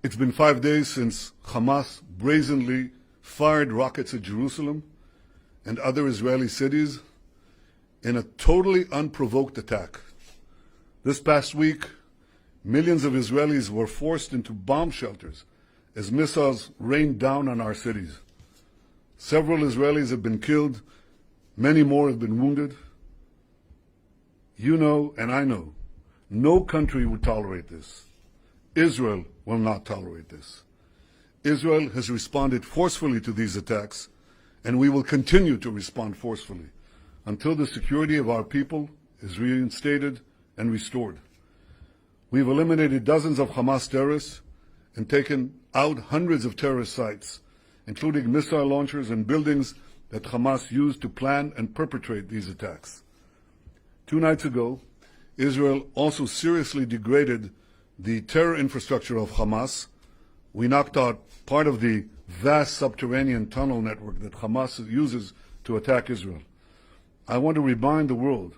It's been 5 days since Hamas brazenly fired rockets at Jerusalem and other Israeli cities in a totally unprovoked attack. This past week, millions of Israelis were forced into bomb shelters as missiles rained down on our cities. Several Israelis have been killed, many more have been wounded. You know, and I know, no country would tolerate this. Israel will not tolerate this. Israel has responded forcefully to these attacks, and we will continue to respond forcefully until the security of our people is reinstated and restored. We've eliminated dozens of Hamas terrorists and taken out hundreds of terrorist sites, including missile launchers and buildings that Hamas used to plan and perpetrate these attacks. 2 nights ago, Israel also seriously degraded the terror infrastructure of Hamas. We knocked out part of the vast subterranean tunnel network that Hamas uses to attack Israel. I want to remind the world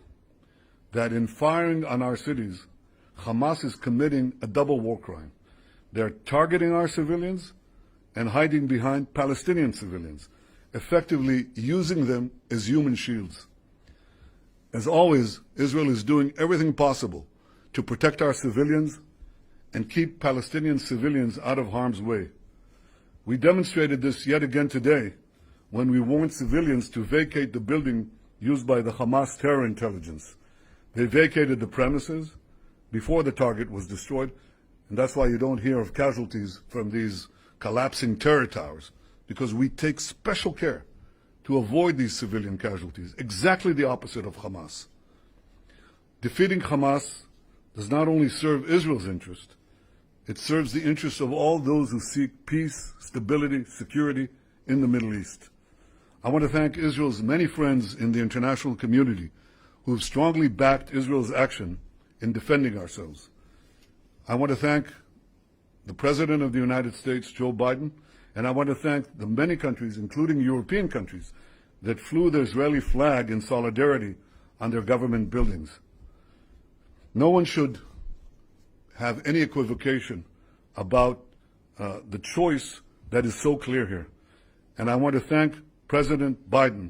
that in firing on our cities, Hamas is committing a double war crime. They're targeting our civilians and hiding behind Palestinian civilians, effectively using them as human shields. As always, Israel is doing everything possible to protect our civilians and keep Palestinian civilians out of harm's way. We demonstrated this yet again today when we warned civilians to vacate the building used by the Hamas terror intelligence. They vacated the premises before the target was destroyed, and that's why you don't hear of casualties from these collapsing terror towers, because we take special care to avoid these civilian casualties, exactly the opposite of Hamas. Defeating Hamas does not only serve Israel's interest, it serves the interests of all those who seek peace, stability, security in the Middle East. I want to thank Israel's many friends in the international community who have strongly backed Israel's action in defending ourselves. I want to thank the President of the United States, Joe Biden, and I want to thank the many countries, including European countries, that flew the Israeli flag in solidarity on their government buildings. No one should have any equivocation about the choice that is so clear here. And I want to thank President Biden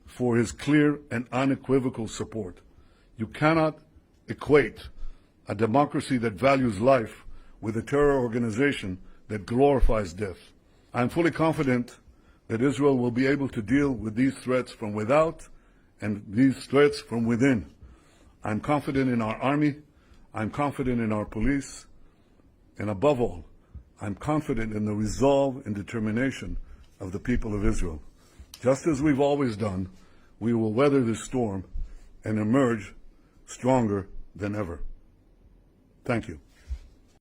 for his clear and unequivocal support. You cannot equate a democracy that values life with a terror organization that glorifies death. I'm fully confident that Israel will be able to deal with these threats from without and these threats from within. I'm confident in our army, I'm confident in our police, and above all, I'm confident in the resolve and determination of the people of Israel. Just as we've always done, we will weather this storm and emerge stronger than ever. Thank you.